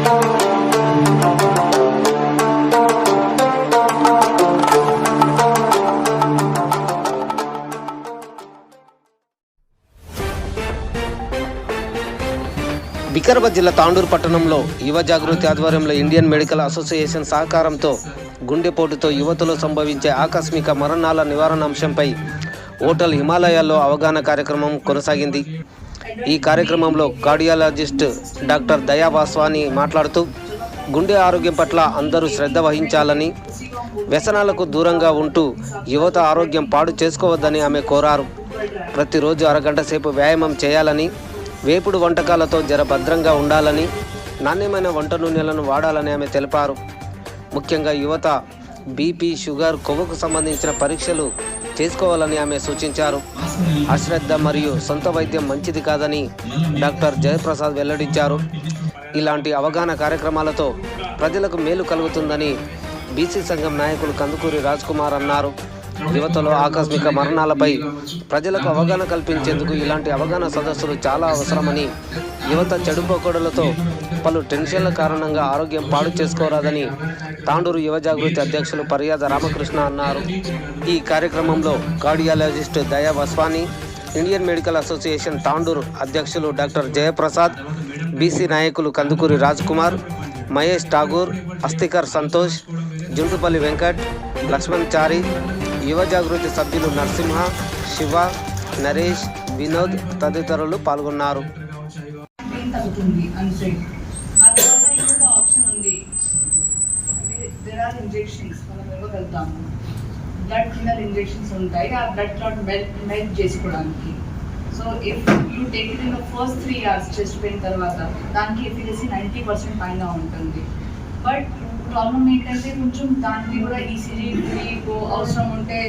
వికారాబాద్ జిల్లా తాండూరు పట్టణంలో యువ జాగృతి ఆధ్వర్యంలో ఇండియన్ మెడికల్ అసోసియేషన్ సహకారంతో గుండెపోటుతో యువతలో సంభవించే ఆకస్మిక మరణాల నివారణ అంశంపై హోటల్ హిమాలయాల్లో అవగాహన కార్యక్రమం కొనసాగింది. ఈ కార్యక్రమంలో కార్డియాలజిస్ట్ డాక్టర్ దయా వాస్వాని మాట్లాడుతూ గుండె ఆరోగ్యం పట్ల అందరూ శ్రద్ధ వహించాలని, వ్యసనాలకు దూరంగా ఉంటూ యువత ఆరోగ్యం పాడు చేసుకోవద్దని ఆమె కోరారు. ప్రతిరోజు అరగంట సేపు వ్యాయామం చేయాలని, వేపుడు వంటకాలతో భద్రంగా ఉండాలని, నాణ్యమైన వంట నూనెలను వాడాలని ఆమె తెలిపారు. ముఖ్యంగా యువత బీపీ, షుగర్, కొవ్వుకు సంబంధించిన పరీక్షలు చేసుకోవాలని ఆమె సూచించారు. అశ్రద్ధ మరియు సొంత వైద్యం మంచిది కాదని డాక్టర్ జయప్రసాద్ వెల్లడించారు. ఇలాంటి అవగాహన కార్యక్రమాలతో ప్రజలకు మేలు కలుగుతుందని బీసీ సంఘం నాయకులు కందుకూరి రాజ్ కుమార్ అన్నారు. యువతలో ఆకస్మిక మరణాలపై ప్రజలకు అవగాహన కల్పించేందుకు ఇలాంటి అవగాహన సదస్సులు చాలా అవసరమని, యువత చెడుపోకడలతో పలు టెన్షన్ల కారణంగా ఆరోగ్యం పాడు చేసుకోరాదని తాండూరు యువ జాగృతి అధ్యక్షులు పర్యాద రామకృష్ణ అన్నారు. ఈ కార్యక్రమంలో కార్డియాలజిస్ట్ దయా వస్వాని, ఇండియన్ మెడికల్ అసోసియేషన్ తాండూరు అధ్యక్షులు డాక్టర్ జయప్రసాద్, బీసీ నాయకులు కందుకూరి రాజ్ కుమార్, మహేష్ ఠాగూర్, అస్తికర్ సంతోష్, జుంటుపల్లి వెంకట్, లక్ష్మణ్ చారి, యువ జాగృతి సభ్యులు నరసింహ, శివ, నరేష్, వినోద్ తదితరులు పాల్గొన్నారు. బ్లడ్ థిన్నర్ ఇంజెక్షన్స్ ఉంటాయి, ఆ బ్లడ్ క్లాట్ మెల్ట్ చేసుకోవడానికి. So if you take it in the first 3 hours chest pain తర్వాత దానికి ఎఫికసీ 90% పైన ఉంటుంది. బట్ ప్రాబ్లం ఏంటంటే కొంచెం దానికి కూడా ఈసీజీ అవసరం ఉంటే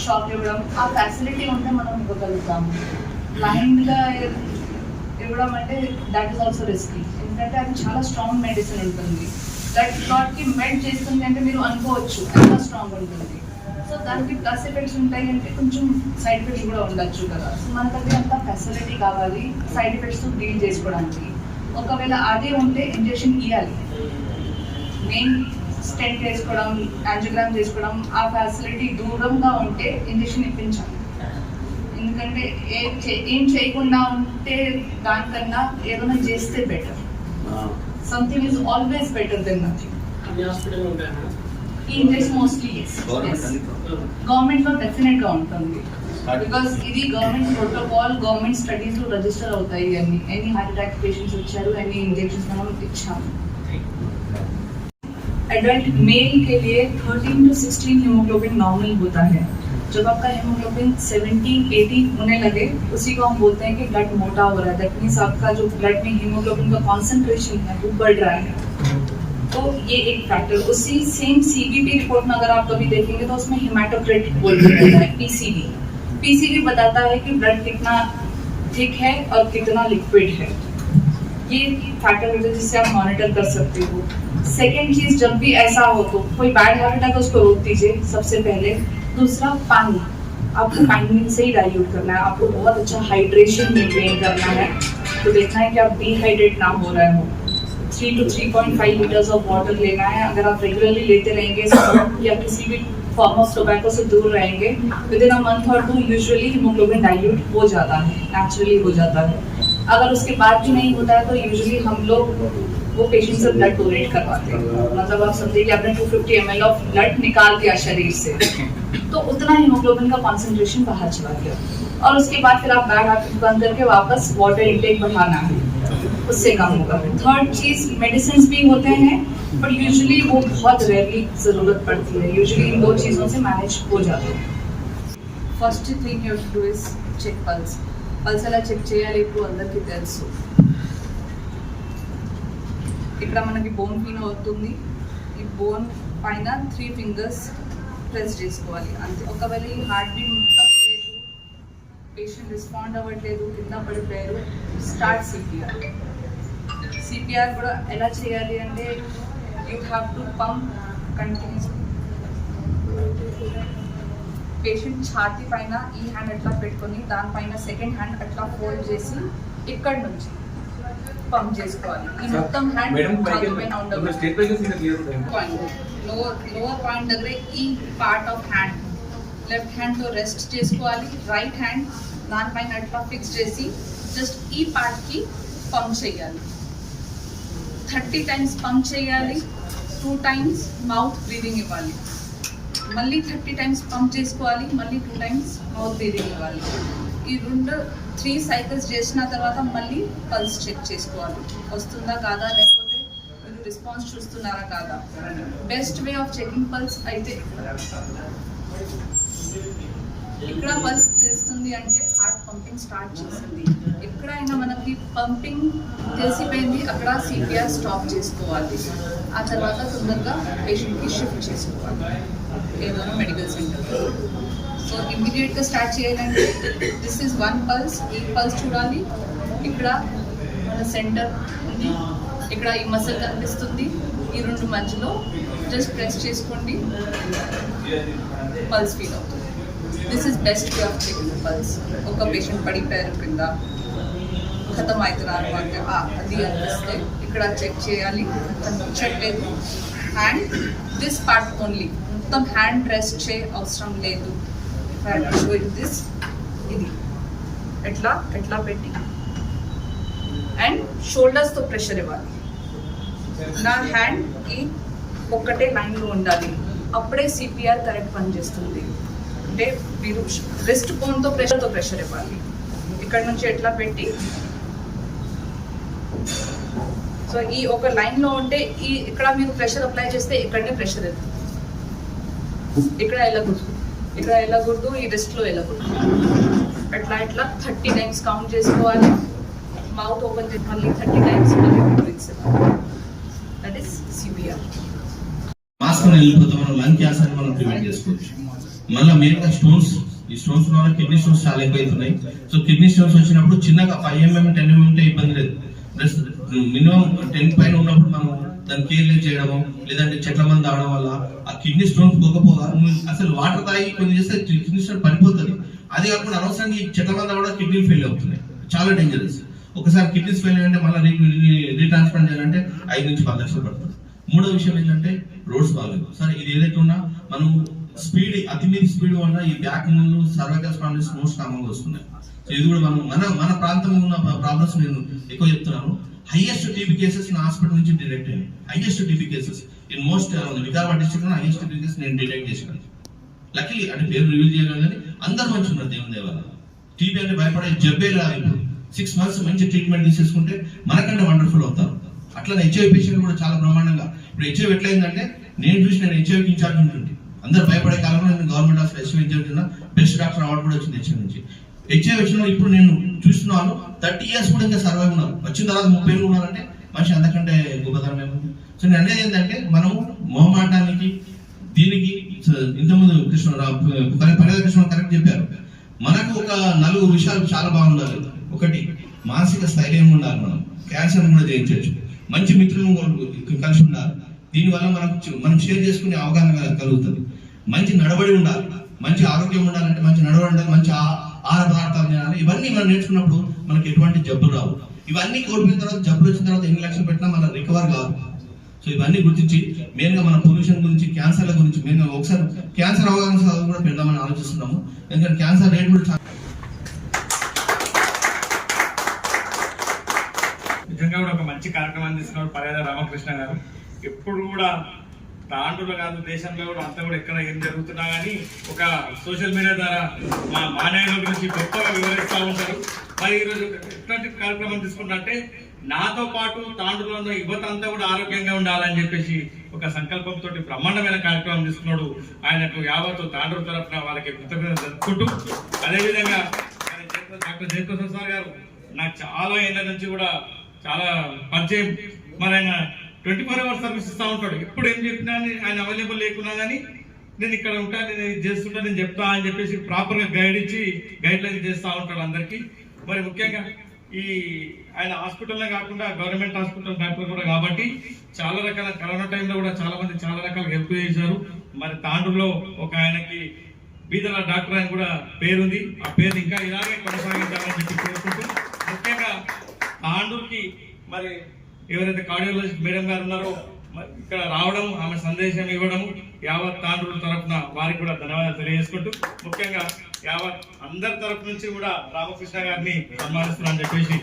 షాక్ ఇవ్వడం, ఆ ఫెసిలిటీ ఉంటే మనం ఇవ్వగలుగుతాము. బ్లైండ్గా ఇవ్వడం అంటే దట్ ఈస్ ఆల్సో రిస్కీ, ఎందుకంటే అది చాలా స్ట్రాంగ్ మెడిసిన్ ఉంటుంది. బ్లడ్ క్లాట్కి మెల్ట్ చేస్తుంది అంటే మీరు అనుకోవచ్చు ఎంత స్ట్రాంగ్ ఉంటుంది. సో దానికి ప్లస్ ఎఫెక్ట్స్ ఉంటాయి అంటే కొంచెం సైడ్ ఎఫెక్ట్స్ కూడా ఉండొచ్చు కదా. సో మనకైతే అంత ఫెసిలిటీ కావాలి సైడ్ ఎఫెక్ట్స్ డీల్ చేసుకోవడానికి. ఒకవేళ అదే ఉంటే ఇంజెక్షన్ ఇవ్వాలి, మెయిన్ స్టెంట్ వేసుకోవడం, యాంజియోగ్రామ్ చేసుకోవడం, ఆ ఫెసిలిటీ దూరంగా ఉంటే ఇంజెక్షన్ ఇప్పించాలి. ఎందుకంటే ఏం చేయకుండా ఉంటే దానికన్నా ఏదైనా చేస్తే better. Something is always better than nothing. ఈ ఇంజెక్షన్ మోస్ట్లీ గవర్నమెంట్ లో డెఫినెట్ గా ఉంటుంది, బికాస్ ఇది గవర్నమెంట్ ప్రోటోకాల్, గవర్నమెంట్ స్టడీస్ లో రిజిస్టర్ అవుతాయి. ఎన్ని హార్ట్ అటాక్ పేషెంట్స్ వచ్చారు, ఎన్ని ఇంజెక్షన్స్ మనం ఇచ్చాము. एडल्ट मेल के लिए 13 to 16 हीमोग्लोबिन नॉर्मल होता है. जब आपका हीमोग्लोबिन 17-18 होने लगे उसी को हम बोलते हैं कि ब्लड मोटा हो रहा है. दैट मीन्स आपका जो ब्लड में हीमोग्लोबिन का कॉन्सेंट्रेशन है वो बढ़ रहा है. तो ये एक फैक्टर. उसी सेम सीबीपी रिपोर्ट में अगर आप कभी देखेंगे तो उसमें हेमाटोक्रिट बोलते हैं पीसीबी. पीसीबी बताता है कि ब्लड कितना थिक है और कितना लिक्विड है. ये फैक्टर होता है जिससे आप मॉनिटर कर सकते हो. सेकेंड चीज, जब भी ऐसा हो तो कोई बैड हैबिट है तो उसको रोक दीजिए सबसे पहले. दूसरा, पानी आपको पानी से ही डाइल्यूट करना है. आपको बहुत अच्छा हाइड्रेशन मेंटेन करना है. तो देखना है कि आप डिहाइड्रेट ना हो रहे हो. 3 to 3.5 लीटर्स ऑफ वाटर लेना है. अगर आप रेगुलरली लेते रहेंगे या किसी भी फॉर्म ऑफ टोबैको से दूर रहेंगे, विद इन अ मंथ और 2 यूजुअली हीमोग्लोबिन डाइल्यूट हो जाता है, नेचुरली हो जाता है. अगर उसके बाद भी नहीं होता है तो यूजुअली हम लोग वो पेशेंट से ब्लड डोनेट करवाते हैं. मतलब आप समझिए कि आपने 250 ml ऑफ ब्लड निकाल दिया शरीर से, तो उतना हीमोग्लोबिन का कॉन्सेंट्रेशन बाहर चला गया. और उसके बाद फिर आप बैड हैबिट बंद करके वापस वाटर इंटेक बढ़ाना है, उससे कम होगा. थर्ड चीज, मेडिसिन भी होते हैं बट यूजुअली वो बहुत रेयरली जरूरत पड़ती है. यूजुअली इन 2 चीज़ों से मैनेज हो जाते हैं. First thing you have to do is check pulse. Pulse ఎలా చెక్ చేయాలి ఇప్పుడు అందరికీ తెలుసు. ఇక్కడ మనకి బోన్ పీన్ అవుతుంది, ఈ బోన్ పైన 3 ఫింగర్స్ ప్రెస్ చేసుకోవాలి అంతే. ఒకవేళ ఈ హార్ట్ బీట్ మొత్తం లేదు, పేషెంట్ రెస్పాండ్ అవ్వట్లేదు, కింద పడిపోయారు, స్టార్ట్ సిపిఆర్. సిపిఆర్ కూడా ఎలా చేయాలి అంటే you have to pump continuously. Patient ఛాతీ పైన ఈ హ్యాండ్ అట్లా పెట్టుకొని దానిపైన సెకండ్ హ్యాండ్ అట్లా ఫోల్డ్ చేసి ఇక్కడ నుంచి పంప్ చేసుకోవాలి. ఈ మొత్తం హ్యాండ్ కాలు పైన ఉండదు. లోవర్ పాయింట్ దగ్గర ఈ పార్ట్ ఆఫ్ హ్యాండ్ లెఫ్ట్ హ్యాండ్తో రెస్ట్ చేసుకోవాలి. రైట్ హ్యాండ్ దానిపైన అట్లా ఫిక్స్ చేసి జస్ట్ ఈ పార్ట్కి పంప్ చేయాలి. 30 times పంప్ చేయాలి. 2 times మౌత్ బ్రీదింగ్ ఇవ్వాలి. మళ్ళీ 30 times పంప్ చేసుకోవాలి. మళ్ళీ 2 times మౌత్ బ్రీదింగ్ ఇవ్వాలి. ఈ 3 cycles చేసిన తర్వాత మళ్ళీ పల్స్ చెక్ చేసుకోవాలి, వస్తుందా కాదా, లేకపోతే మీరు రెస్పాన్స్ చూస్తున్నారా కాదా. Best way of checking pulse అయితే ఇక్కడ పల్స్ చేస్తుంది అంటే హార్ట్ పంపింగ్ స్టార్ట్ చేసింది. ఎక్కడైనా మనకి పంపింగ్ తెలిసిపోయింది అక్కడ సిపిఆర్ స్టాప్ చేసుకోవాలి. ఆ తర్వాత తొందరగా పేషెంట్కి షిఫ్ట్ చేసుకోవాలి ఏదైనా మెడికల్ సెంటర్. సో ఇమ్మీడియట్గా స్టార్ట్ చేయాలంటే దిస్ ఈజ్ 1 పల్స్. ఈ పల్స్ చూడాలి. ఇక్కడ మన సెంటర్ ఉంది, ఇక్కడ ఈ మసిల్ కనిపిస్తుంది. ఈ 2 మధ్యలో జస్ట్ ప్రెస్ చేసుకోండి, పల్స్ ఫీల్ అవుతుంది. This is best way of checking pulse. ఒక పేషెంట్ పడిపోయారు కింద ఖతం అవుతున్నారు అంటే అది అనిపిస్తే ఇక్కడ చెక్ చేయాలి. కనిపించట్లేదు హ్యాండ్ దిస్ పార్ట్ ఓన్లీ, మొత్తం హ్యాండ్ రెస్ట్ చే అవసరం లేదు. దిస్ ఇది ఎట్లా పెట్టి అండ్ షోల్డర్స్తో ప్రెషర్ ఇవ్వాలి. నా హ్యాండ్ ఈ ఒక్కటే లైన్లో ఉండాలి, అప్పుడే సిపిఆర్ కరెక్ట్ పనిచేస్తుంది. అంటే మీరు రిస్ట్ బోన్తో ప్రెషర్ ఇవ్వాలి. ఇక్కడ నుంచి ఎట్లా పెట్టి సో ఈ ఒక లైన్లో ఉంటే ఇక్కడ మీరు ప్రెషర్ అప్లై చేస్తే ఇక్కడనే ప్రెషర్ వెళ్తుంది. ఇక్కడ వెళ్ళకూడదు, ఈ రిస్ట్లో వెళ్ళకూడదు. ఎట్లా 30 times కౌంట్ చేసుకోవాలి. మౌత్ ఓపెన్ చేసి మళ్ళీ 30 times that is CPR. Mask వెళ్ళిపోతే మనం లంగ్ క్యాన్సర్ మనం ప్రివెంట్ చేసుకోవచ్చు. మళ్ళీ మెయిన్గా ఈ స్టోన్స్ వల్ల కిడ్నీ స్టోన్స్ చాలా ఎక్కువైతున్నాయి. సో కిడ్నీ స్టోన్స్ వచ్చినప్పుడు చిన్నగా 5 mm 10 mm ఉంటే ఇబ్బంది లేదు. మినిమం 10 పైన ఉన్నప్పుడు మనం దాన్ని కేర్లెస్ చేయడము, లేదంటే చెట్ల మంది తాగడం వల్ల ఆ కిడ్నీ స్టోన్స్ పోకపోగా అసలు వాటర్ తాగి కొన్ని చేస్తే కిడ్నీ స్టోన్ పడిపోతుంది. అది కాకుండా అనవసరంగా ఈ చెట్ల మంది కూడా కిడ్నీ ఫెయిల్ అవుతున్నాయి, చాలా డేంజరస్. ఒకసారి కిడ్నీస్ ఫెయిల్ అయ్యంటే మళ్ళీ రీట్రాన్స్ప్లాంట్ చేయాలంటే 5 నుంచి 10 లక్షలు పడుతుంది. మూడో విషయం ఏంటంటే రోడ్స్ బాగాలేదు. సరే ఇది ఏదైతే ఉన్నా మనం స్పీడ్ అతిమీరి స్పీడ్ వల్ల ఈ బ్యాక్ ముందు సర్వైకల్ స్పాండిలైటిస్ మోస్ట్ కామన్ గా వస్తున్నాయి. సో ఇది కూడా మన ప్రాంతంలో ఉన్న ప్రాబ్లమ్స్ నేను ఎక్కువ చెప్తున్నాను. హైయెస్ట్ టీబీ కేసెస్ నా హాస్పిటల్ నుంచి డిటెక్ట్ అయ్యాయి. Highest TB cases in most Vikarabad district లో హైయెస్ట్ టీబీ కేసెస్ నేను డిటెక్ట్ చేశాను. లక్కీలీ అంటే పేరు రివీల్ చేయగలను కానీ అందరూ మంచి ఉన్నారు దేవుని దేవాల. టీబీ అంటే భయపడే జబ్బే రాదు. ఇప్పుడు 6 months మంచి ట్రీట్మెంట్ తీసేసుకుంటే మనకంటే వండర్ఫుల్ అవుతారు. అట్లా హెచ్ఐవి పేషెంట్ కూడా చాలా బ్రహ్మాండంగా. ఇప్పుడు హెచ్ఐవి ఎట్లయిందంటే నేను హెచ్ఐవికి ఇన్ఛార్జ్ ఉంటుంది. అందరు భయపడే కాలంలో నేను government hospital HIV incharge best doctor award కూడా వచ్చింది హెచ్ఐవి నుంచి. హెచ్ఐవి వచ్చిన ఇప్పుడు నేను చూస్తున్నాను 30 years కూడా ఇంకా సర్వైవ్ ఉన్నారు. వచ్చిన తర్వాత 30 ఏళ్ళు ఉన్నారంటే మనిషి అంతకంటే గొప్పతనం ఏముంది. సో నేను అనేది ఏంటంటే మనము మొహమాటానికి దీనికి ఇంతకుముందు కృష్ణ కరెక్ట్ చెప్పారు. మనకు ఒక 4 విషయాలు చాలా బాగుండాలి. ఒకటి మానసిక స్థైర్యం ఉండాలి. మనం క్యాన్సర్ కూడా జయించవచ్చు. మంచి మిత్రులను కలిసి ఉండాలి. దీనివల్ల మనం షేర్ చేసుకునే అవగాహన కలుగుతుంది. మంచి నడవడి ఉండాలి. మంచి ఆరోగ్యం ఉండాలంటే మంచి నడవడి ఉండాలి, మంచి ఆహార పదార్థాలు తినాలి. ఇవన్నీ మనం నేర్చుకున్నప్పుడు మనకి ఎటువంటి జబ్బులు రావు. ఇవన్నీ కోల్పోయిన తర్వాత జబ్బులు వచ్చిన తర్వాత ఎన్ని లక్షలు పెట్టినా మన రికవర్ కాదు. సో ఇవన్నీ గుర్తించి మెయిన్గా మన పొల్యూషన్ గురించి, క్యాన్సర్ల గురించి మెయిన్గా ఒకసారి క్యాన్సర్ అవగాహన కూడా పెడదామని ఆలోచిస్తున్నాము. ఎందుకంటే క్యాన్సర్ రేట్ కూడా నిజంగా కూడా ఒక మంచి కార్యక్రమాన్ని తీసుకున్నారు పర్యాద రామకృష్ణ గారు. ఎప్పుడు కూడా తాండూరులో కాదు దేశంలో కూడా అంతా కూడా ఎక్కడ ఏం జరుగుతున్నా కానీ ఒక సోషల్ మీడియా ద్వారా మా మాన్యాల గురించి గొప్పగా వివరిస్తూ ఉంటారు. మరి ఈరోజు ఎట్లాంటి కార్యక్రమం తీసుకున్నట్టే నాతో పాటు తాండూరులో ఉన్న యువత అంతా కూడా ఆరోగ్యంగా ఉండాలని చెప్పేసి ఒక సంకల్పంతో బ్రహ్మాండమైన కార్యక్రమం తీసుకున్నాడు. ఆయనకు యావత్తు తాండూరు తరఫున వాళ్ళకి కృతజ్ఞత జరుపుకుంటూ, అదేవిధంగా డాక్టర్ జయప్రసాద్ సార్ గారు నాకు చాలా ఏళ్ళ నుంచి కూడా చాలా పరిచయం. మరి ఆయన 24 hours సర్వీస్ ఇస్తూ ఉంటాడు. ఎప్పుడు ఏం చెప్పినా ఆయన అవైలబుల్ లేకున్నా కానీ నేను ఇక్కడ ఉంటా, నేను ఇది చేస్తుంటా, నేను చెప్తా అని చెప్పేసి ప్రాపర్గా గైడ్ లైన్ చేస్తూ ఉంటాడు అందరికీ. మరి ముఖ్యంగా ఈ ఆయన హాస్పిటల్లో కాకుండా గవర్నమెంట్ హాస్పిటల్ డాక్టర్ కూడా కాబట్టి చాలా రకాల కరోనా టైంలో కూడా చాలా మంది చాలా రకాల హెల్ప్ చేశారు. మరి తాండూరులో ఒక ఆయనకి బీదల డాక్టర్ అని కూడా పేరుంది. ఆ పేరు ఇంకా ఇలాగే కొనసాగించాలని చెప్పి కోరుకుంటూ, ముఖ్యంగా తాండూరుకి మరి ఎవరైతే కార్డియాలజిస్ట్ మేడం గారు ఉన్నారో ఇక్కడ రావడం, ఆమె సందేశం ఇవ్వడం, యావత్ తాండ్రుల తరఫున వారికి కూడా ధన్యవాదాలు తెలియజేసుకుంటూ, ముఖ్యంగా యావత్ అందరి తరఫు నుంచి కూడా రామకృష్ణ గారిని సన్మానిస్తున్నాను చెప్పేసి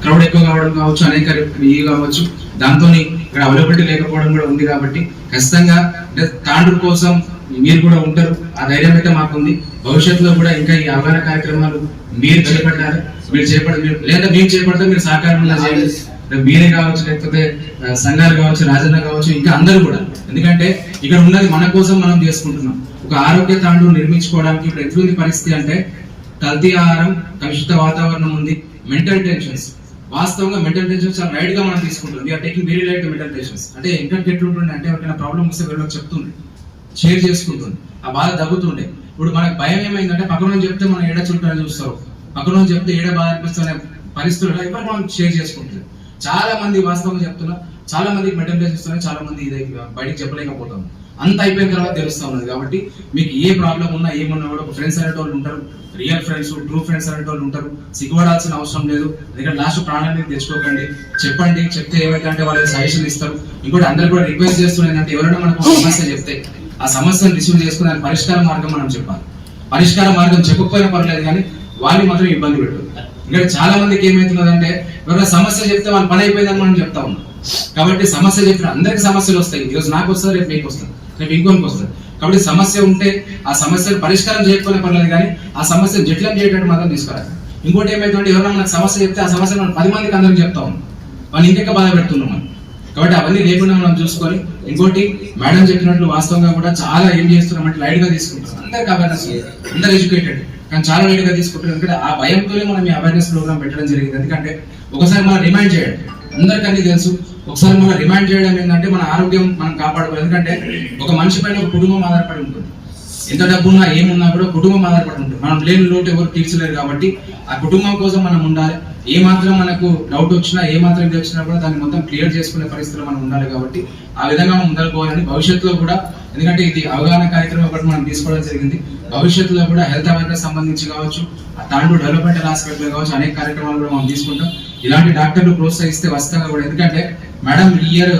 క్రౌడ్ ఎక్కువ కావడం కావచ్చు, అనేక ఇవి కావచ్చు, దాంతో ఇక్కడ అవైలబిలిటీ లేకపోవడం కూడా ఉంది. కాబట్టి ఖచ్చితంగా తాండ్రు కోసం మీరు కూడా ఉంటారు, ఆ ధైర్యం అయితే మాకుంది. భవిష్యత్తులో కూడా ఇంకా ఈ అవగాహన కార్యక్రమాలు మీరు చేపట్టారు, లేదా మీరు చేపడితే మీరు సహకారంగా చేయాలి. మీరే కావచ్చు, లేకపోతే సంఘాలు కావచ్చు, రాజన్న కావచ్చు, ఇంకా అందరూ కూడా. ఎందుకంటే ఇక్కడ ఉన్నది మన కోసం మనం చేసుకుంటున్నాం. ఒక ఆరోగ్య తాండ్రు నిర్మించుకోవడానికి ఇప్పుడు ఎట్లుంది పరిస్థితి అంటే, కల్తీ ఆహారం, కలుషిత వాతావరణం ఉంది, మెంటల్ టెన్షన్స్. వాస్తవంగా మెంటల్ టెన్షన్స్ చాలా లైట్ గా మనం తీసుకుంటున్నాం. We are taking very light mental tensions. అంటే ఇంకా ఎట్లుంటుండే అంటే, ఎవరికైనా ప్రాబ్లమ్ వస్తే వీళ్ళకి చెప్తుంది, షేర్ చేసుకుంటుంది, ఆ బాధ తగ్గుతుండే. ఇప్పుడు మనకు భయం ఏమైందంటే, పక్కన చెప్తే మనం ఏడ చుట్టాలని చూస్తారు, పక్కన చెప్తే ఏడ బాధ అనిపిస్తున్న పరిస్థితుల్లో ఎవరు మనం షేర్ చేసుకుంటుంది. చాలా మంది వాస్తవంగా చెప్తున్నా, చాలా మందికి మెంటల్ టెన్షన్స్ ఉన్నాయి, చాలా మంది ఇది బయటకు చెప్పలేకపోతాం. అంత అయిపోయిన తర్వాత తెలుస్తా ఉన్నది. కాబట్టి మీకు ఏ ప్రాబ్లం ఉన్నా ఏమున్నా కూడా ఫ్రెండ్స్ అనేటోళ్ళు ఉంటారు, రియల్ ఫ్రెండ్స్, ట్రూ ఫ్రెండ్స్ అనేటోళ్ళు ఉంటారు. సిగ్గుపడాల్సిన అవసరం లేదు. ఎందుకంటే లాస్ట్ ప్రాణాన్ని తెచ్చుకోకండి, చెప్పండి. చెప్తే ఏమైతే అంటే వాళ్ళు సజెషన్ ఇస్తారు. ఇంకోటి అందరూ కూడా రిక్వెస్ట్ చేస్తున్నారు అంటే, ఎవరైనా మనకు సమస్య చెప్తే ఆ సమస్యను రిసీవ్ చేసుకుని దాని పరిష్కార మార్గం మనం చెప్పాలి. పరిష్కార మార్గం చెప్పకపోయినా పర్లేదు, కానీ వాళ్ళు మాత్రం ఇబ్బంది పెట్టదు. ఇంకా చాలా మందికి ఏమవుతున్నదంటే, ఎవరైనా సమస్య చెప్తే వాళ్ళ పని అయిపోయిందని మనం చెప్తా ఉన్నాం. కాబట్టి సమస్య చెప్పిన అందరికి సమస్యలు వస్తాయి. ఈరోజు నాకు వస్తుంది, రేపు మీకు వస్తుంది, రేపు ఇంకోనికి వస్తుంది. కాబట్టి సమస్య ఉంటే ఆ సమస్యను పరిష్కారం చేయకపోయినా పర్లేదు, కానీ ఆ సమస్యను జటిలం చేయడానికి మాత్రం తీసుకురాలి. ఇంకోటి ఏమైతుందంటే, ఎవరైనా మనకు సమస్య చెప్తే ఆ సమస్య మనం 10 మందికి అందరికి చెప్తా ఉన్నాం, వాళ్ళు ఇంకెక్క బాధ పెడుతున్నాం మనం. కాబట్టి అవన్నీ లేకుండా మనం చూసుకొని, ఇంకోటి మేడం చెప్పినట్లు వాస్తవంగా కూడా చాలా ఏం చేస్తున్నామంటే లైట్ గా తీసుకుంటాం. అందరికి అవేర్నెస్, అందరు ఎడ్యుకేటెడ్, కానీ చాలా లైట్ గా తీసుకుంటారు. ఎందుకంటే ఆ భయంతోనే మనం ఈ అవేర్నెస్ ప్రోగ్రామ్ పెట్టడం జరిగింది. ఎందుకంటే ఒకసారి మనం రిమైండ్ చేయండి, అందరికీ అన్ని తెలుసు. ఒకసారి మనం రిమైండ్ చేయడం ఏంటంటే, మన ఆరోగ్యం మనం కాపాడుకోవాలి. ఎందుకంటే ఒక మనిషి పైన ఒక కుటుంబం ఆధారపడి ఉంటుంది. ఎంత డబ్బున్నా ఏమున్నా కూడా కుటుంబం ఆధారపడి ఉంటుంది. మనం లేని లోటు ఎవరు తీర్చలేరు. కాబట్టి ఆ కుటుంబం కోసం మనం ఉండాలి. ఏ మాత్రం మనకు డౌట్ వచ్చినా, ఏ మాత్రం ఇది వచ్చినా కూడా దాన్ని మొత్తం క్లియర్ చేసుకునే పరిస్థితుల్లో మనం ఉండాలి. కాబట్టి ఆ విధంగా మనం ముందరుకోవాలని భవిష్యత్తులో కూడా, ఎందుకంటే ఇది అవగాహన కార్యక్రమం ఒకటి మనం తీసుకోవడం జరిగింది. భవిష్యత్తులో కూడా హెల్త్ అవేర్నెస్ సంబంధించి కావచ్చు, తాండ్రు డెవలప్మెంటల్ హాస్పిటల్ కావచ్చు, అనేక కార్యక్రమాలు కూడా మనం తీసుకుంటాం. ఇలాంటి డాక్టర్లు ప్రోత్సహిస్తే వస్తాగా కూడా. ఎందుకంటే మేడం ఈ year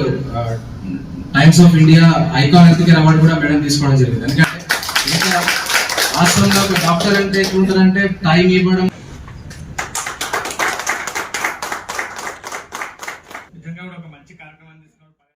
times of India icon health care award కూడా మేడం తీసుకోవడం జరిగింది. ఎందుకంటే వాస్తవంగా ఒక డాక్టర్ అంటే ఎట్లుంటారంటే, టైం ఇవ్వడం,